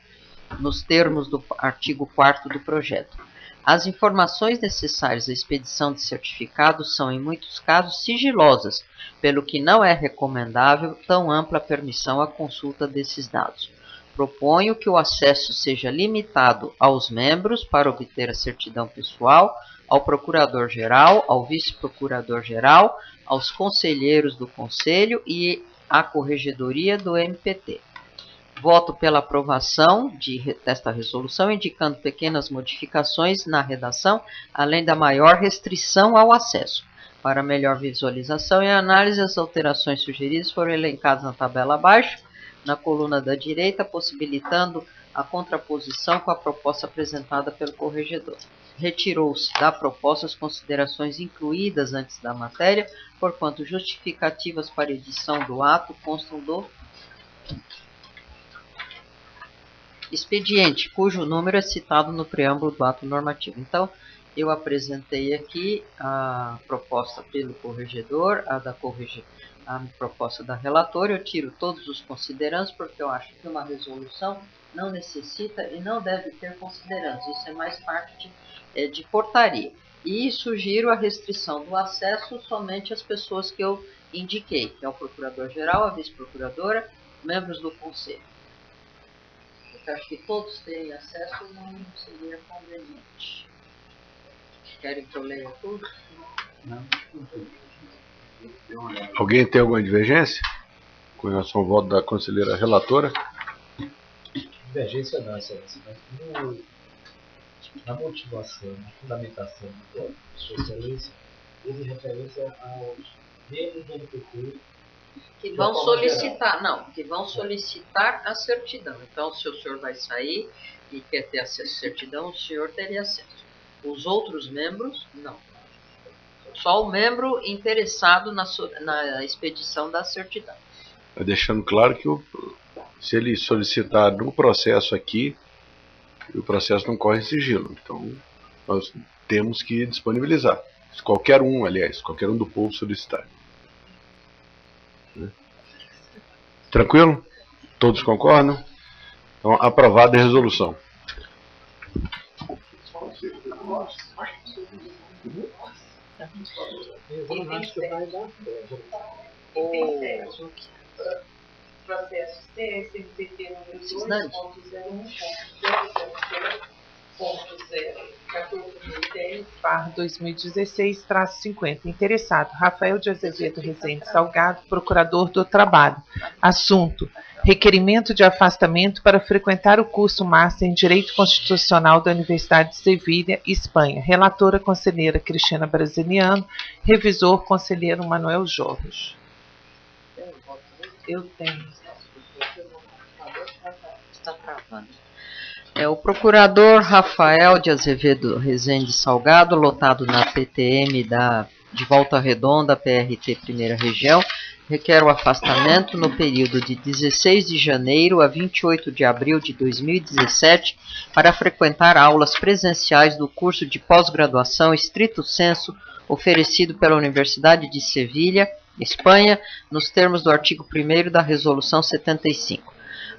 nos termos do artigo 4º do projeto. As informações necessárias à expedição de certificados são, em muitos casos, sigilosas, pelo que não é recomendável tão ampla permissão à consulta desses dados. Proponho que o acesso seja limitado aos membros para obter a certidão pessoal, ao Procurador-Geral, ao Vice-Procurador-Geral, aos conselheiros do Conselho e à Corregedoria do MPT. Voto pela aprovação desta resolução, indicando pequenas modificações na redação, além da maior restrição ao acesso. Para melhor visualização e análise, as alterações sugeridas foram elencadas na tabela abaixo, na coluna da direita, possibilitando a contraposição com a proposta apresentada pelo corregedor. Retirou-se da proposta as considerações incluídas antes da matéria, porquanto justificativas para edição do ato constam do expediente, cujo número é citado no preâmbulo do ato normativo. Então, eu apresentei aqui a proposta pelo corregedor, a proposta da relatora. Eu tiro todos os considerandos, porque eu acho que uma resolução não necessita e não deve ter considerandos. Isso é mais parte de portaria. E sugiro a restrição do acesso somente às pessoas que eu indiquei, que é o Procurador-Geral, a Vice-Procuradora, membros do Conselho. Eu acho que todos terem acesso não seria conveniente. Querem que eu leia tudo? Não. Alguém tem alguma divergência com relação ao voto da conselheira relatora? Divergência não, excelência, mas na motivação, na fundamentação do voto de sua excelência, houve referência aos membros do MPT que vão solicitar, que vão solicitar a certidão. Então, se o senhor vai sair e quer ter acesso à certidão, o senhor teria acesso. Os outros membros, não. Só o membro interessado na expedição da certidão. Deixando claro que se ele solicitar no processo aqui, o processo não corre em sigilo. Então, nós temos que disponibilizar. Qualquer um, aliás, qualquer um do povo solicitar. Tranquilo? Todos concordam? Então, aprovada a resolução. Processo CSMPT número 2.0.014.2016/2016-50. Interessado: Rafael de Azevedo Rezende Salgado, Procurador do Trabalho. Assunto: Requerimento de afastamento para frequentar o curso Master em Direito Constitucional da Universidade de Sevilha, Espanha. Relatora, conselheira Cristina Brasiliano. Revisor, conselheiro Manuel Jorge. Eu tenho. Está travando. O procurador Rafael de Azevedo Rezende Salgado, lotado na PTM de Volta Redonda, PRT Primeira Região, requer o afastamento no período de 16 de janeiro a 28 de abril de 2017 para frequentar aulas presenciais do curso de pós-graduação estrito sensu oferecido pela Universidade de Sevilha, Espanha, nos termos do artigo 1º da Resolução 75.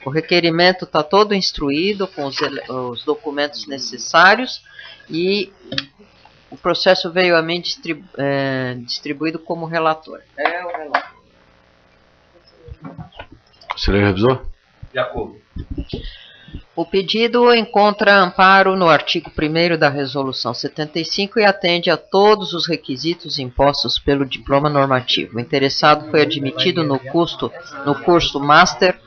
O requerimento está todo instruído com os documentos necessários e o processo veio a mim distribuído como relator. É o relator. Conselheiro revisor? De acordo. O pedido encontra amparo no artigo 1º da Resolução 75 e atende a todos os requisitos impostos pelo diploma normativo. O interessado foi admitido no curso Master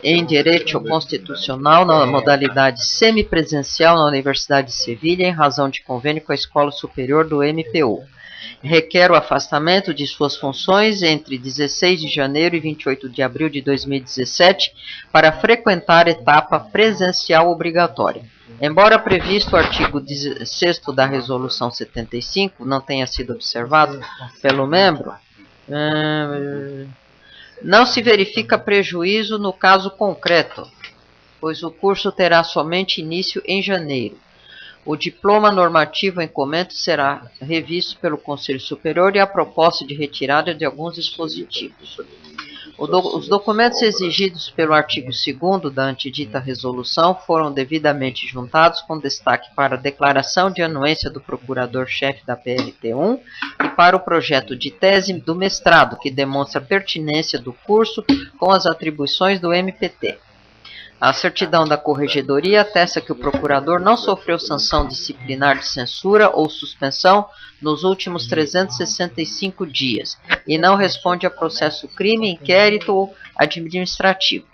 em Direito Constitucional na modalidade semipresencial na Universidade de Sevilha em razão de convênio com a Escola Superior do MPU. Requer o afastamento de suas funções entre 16 de janeiro e 28 de abril de 2017 para frequentar etapa presencial obrigatória. Embora previsto o artigo 16º da Resolução 75 não tenha sido observado pelo membro, não se verifica prejuízo no caso concreto, pois o curso terá somente início em janeiro. O diploma normativo em comento será revisto pelo Conselho Superior e a proposta de retirada de alguns dispositivos. Os documentos exigidos pelo artigo 2º da antedita resolução foram devidamente juntados com destaque para a declaração de anuência do procurador-chefe da PRT1 e para o projeto de tese do mestrado, que demonstra a pertinência do curso com as atribuições do MPT. A certidão da Corregedoria atesta que o procurador não sofreu sanção disciplinar de censura ou suspensão nos últimos 365 dias e não responde a processo crime, inquérito ou administrativo.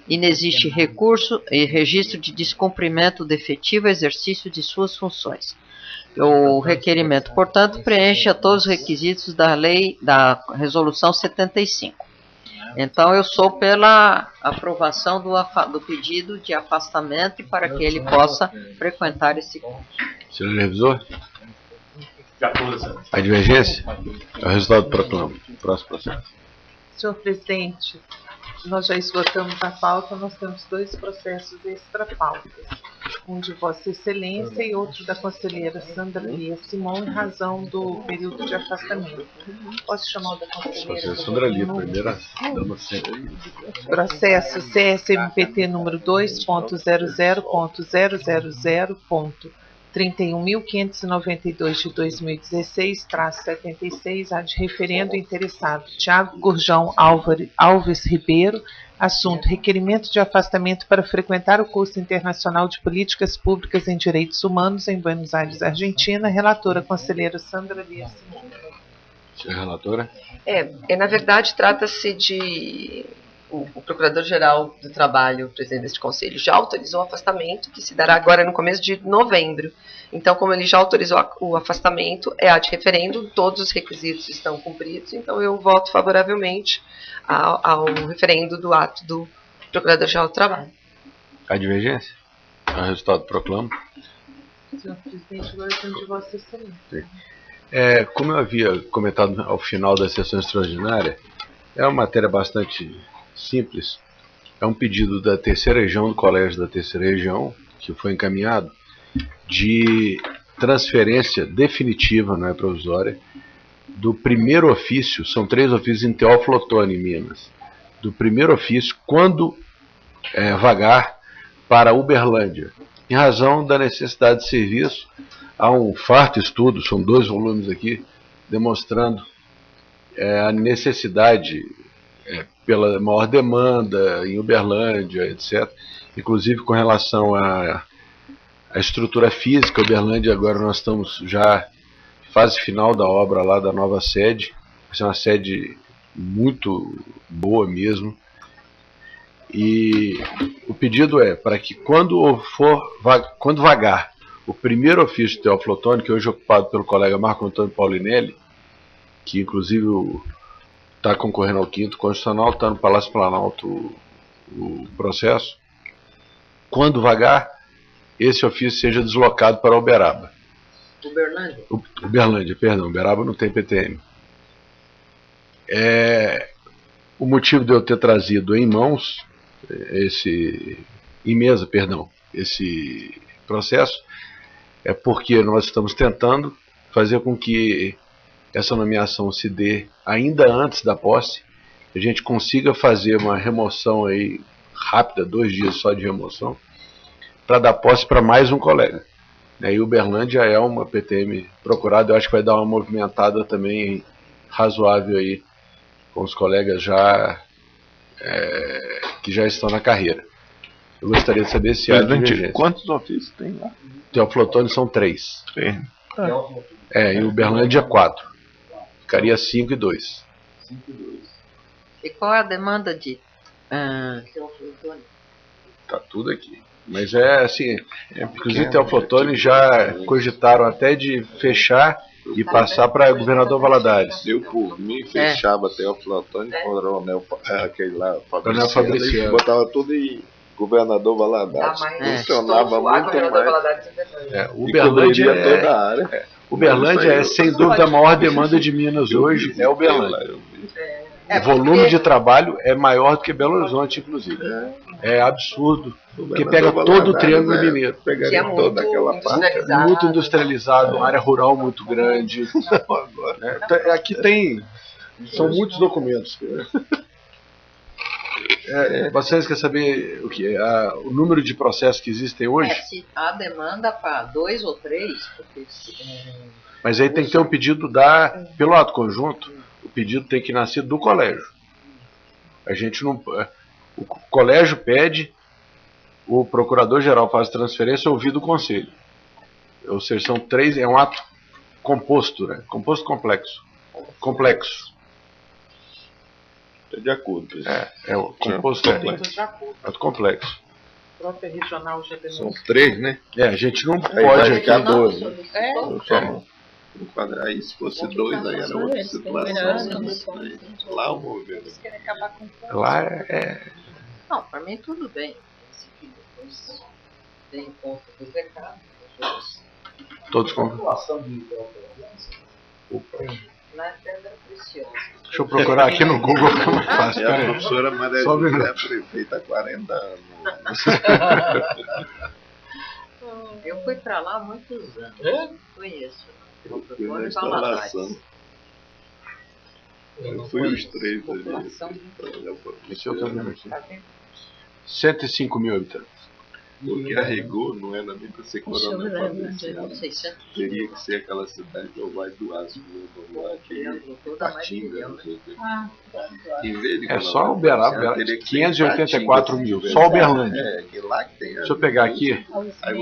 Inexiste recurso e registro de descumprimento do efetivo exercício de suas funções. O requerimento, portanto, preenche a todos os requisitos da lei da Resolução 75. Então, eu sou pela aprovação do pedido de afastamento e para que ele possa frequentar esse curso. Senhor revisor? De acordo, senhor. A divergência? É o resultado do proclamo. Próximo processo. Senhor presidente, nós já esgotamos a pauta, nós temos 2 processos extra-pautas. Um de Vossa Excelência e outro da conselheira Sandra Lia Simão, em razão do período de afastamento. Posso chamar o da conselheira? Sandra Lia, primeira dama sempre. Processo CSMPT número 2.00.000.31.592 de 2016-76, a de referendo interessado Tiago Gurjão Alves Ribeiro. Assunto: requerimento de afastamento para frequentar o curso internacional de políticas públicas em direitos humanos em Buenos Aires, Argentina. Relatora, conselheira Sandra Lia Simão. Senhora relatora? Na verdade, trata-se de... O Procurador-Geral do Trabalho, o presidente deste conselho, já autorizou o afastamento, que se dará agora no começo de novembro. Então, como ele já autorizou o afastamento, é ad referendo, todos os requisitos estão cumpridos, então eu voto favoravelmente ao referendo do ato do Procurador-Geral do Trabalho. A divergência? É o resultado do proclamo. Senhor presidente, agora eu tenho de Vossa Excelência. Como eu havia comentado ao final da sessão extraordinária, é uma matéria bastante simples. É um pedido da terceira região, do Colégio da Terceira Região, que foi encaminhado, de transferência definitiva, não é provisória, do primeiro ofício, são 3 ofícios em Teófilo Otoni, em Minas, do primeiro ofício, quando vagar, para Uberlândia, em razão da necessidade de serviço. Há um farto estudo, são 2 volumes aqui, demonstrando a necessidade pela maior demanda em Uberlândia, etc. Inclusive com relação à estrutura física, Uberlândia, agora nós estamos já em fase final da obra lá da nova sede. Vai ser uma sede muito boa mesmo. E o pedido é para que quando vagar o primeiro ofício de Teófilo Otoni, que hoje é ocupado pelo colega Marco Antônio Paulinelli, que inclusive está concorrendo ao 5º Constitucional, está no Palácio Planalto o processo, quando vagar, esse ofício seja deslocado para Uberaba. Uberlândia? Uberlândia, perdão, Uberaba não tem PTM. O motivo de eu ter trazido em mãos, esse processo, é porque nós estamos tentando fazer com que essa nomeação se dê ainda antes da posse, a gente consiga fazer uma remoção aí rápida, 2 dias só de remoção, para dar posse para mais um colega. E Uberlândia é uma PTM procurada, eu acho que vai dar uma movimentada também razoável aí com os colegas que já estão na carreira. Eu gostaria de saber se há divergência. Quantos ofícios tem lá? Teófilo Otoni são 3. E Uberlândia 4. Ficaria 5 e 2. E qual é a demanda de Teófilo Otoni? Tá tudo aqui. Mas assim, inclusive Teófilo Otoni já cogitaram até de fechar e passar para governador Valadares. Eu, por mim, fechava Teófilo Otoni com o Coronel, aquele lá, Fabriciano. Botava tudo em governador Valadares. Funcionava muito mais. Uberlândia toda a área. Uberlândia é sem dúvida a maior demanda de Minas hoje, é Uberlândia. O volume de trabalho é maior do que Belo Horizonte, inclusive. É absurdo, porque pega todo o Triângulo Mineiro. Que é muito industrializado. Muito industrializado, uma área rural muito grande. Aqui são muitos documentos. Vocês querem saber o que? O número de processos que existem hoje? Se há demanda para 2 ou 3, porque mas aí tem que ter um pedido pelo ato conjunto, o pedido tem que nascer do colégio. A gente não. O colégio pede, o procurador-geral faz transferência ouvido o conselho. Ou seja, são 3, é um ato composto, né? Composto complexo. De acordo. O composto ato complexo. A própria regional já são 3, né? A gente não pode ficar 12. Enquadrar isso, se fosse 2, aí era outra situação. Lá o governo. Lá Não, para mim tudo bem. Depois tem conta dos recados. Todos com. Lá é pedra preciosa. Deixa eu procurar aqui no Google, fica mais fácil. A professora Maria é prefeita há 40 anos. Eu fui para lá há muitos anos. Conheço. Fui na instalação. Eu fui os 3 ali. Esse eu também aqui. 105 mil habitantes. Porque a rigor não era nem para ser Coronel Fabriciano. Teria que ser aquela cidade do Vale do Aço, aquele Patinga. Só Uberaba, 584 mil. Só Uberlândia. Deixa eu pegar aqui.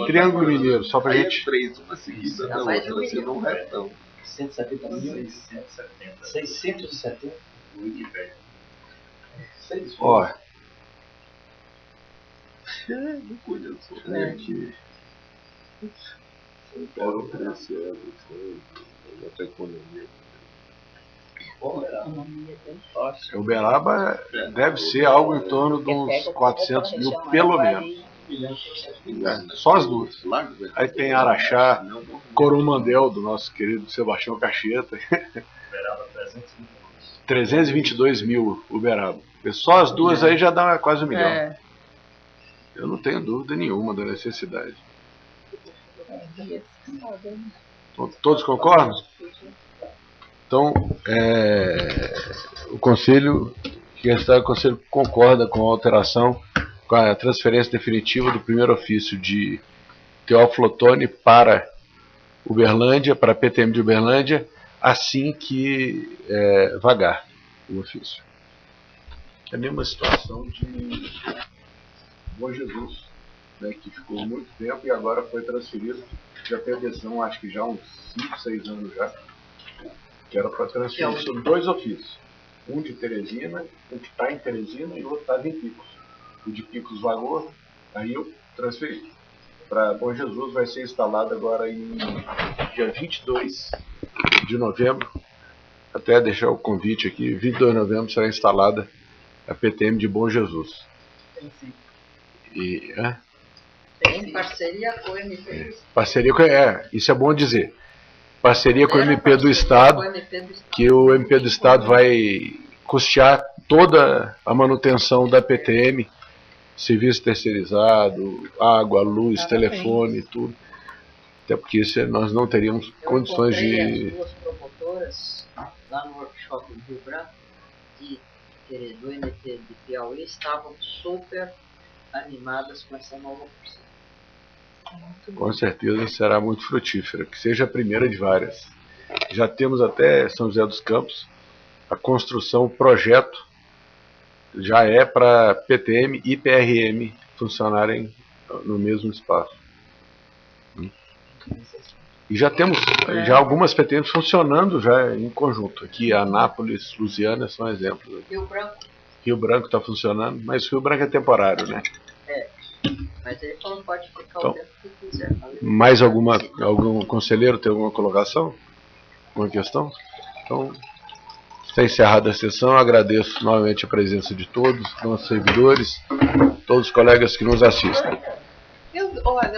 Triângulo Mineiro, só pra gente. 3, uma seguida da outra, você não vai tão. 170 mil. 670. Ó. Não conheço. Aqui. São Paulo crescendo. Até economia. Uberaba deve ser algo em torno de uns 400 mil, pelo menos. Só as duas. Aí tem Araxá, Coromandel, do nosso querido Sebastião Cacheta. 322 mil Uberaba. Só as duas aí já dá quase 1 milhão. Eu não tenho dúvida nenhuma da necessidade. Todos concordam? Então, o Conselho concorda com a alteração, com a transferência definitiva do primeiro ofício de Teófilo Otoni para Uberlândia, para a PTM de Uberlândia, assim que vagar o ofício. É a mesma situação de Bom Jesus, né, que ficou muito tempo e agora foi transferido, já tem adesão, acho que já há uns 5, 6 anos já, que era para transferir sobre 2 ofícios, um de Teresina, um que está em Teresina e o outro estava em Picos. o de Picos Vagor, aí eu transferi para Bom Jesus, vai ser instalado agora em dia 22 de novembro, até deixar o convite aqui, 22 de novembro será instalada a PTM de Bom Jesus. E, Em parceria com o MP do Estado. parceria com, isso é bom dizer. Parceria com o MP do Estado, que o MP do Estado vai custear toda a manutenção da PTM, serviço terceirizado, água, luz, telefone, tudo. Até porque nós não teríamos condições de... As duas promotoras lá no workshop do Rio Branco, do NT de Piauí, estavam super animadas com essa nova opção. Com certeza será muito frutífera, que seja a primeira de várias. Já temos até São José dos Campos a construção, o projeto já é para PTM e PRM funcionarem no mesmo espaço. E já temos já algumas PTMs funcionando já em conjunto. Aqui Anápolis, Lusiânia são exemplos. Rio Branco está funcionando, mas Rio Branco é temporário, né? Mas ele falou que pode ficar o tempo que quiser. Mais algum conselheiro tem alguma colocação? Alguma questão? Então, está encerrada a sessão. Agradeço novamente a presença de todos, nossos servidores, todos os colegas que nos assistem. Olha,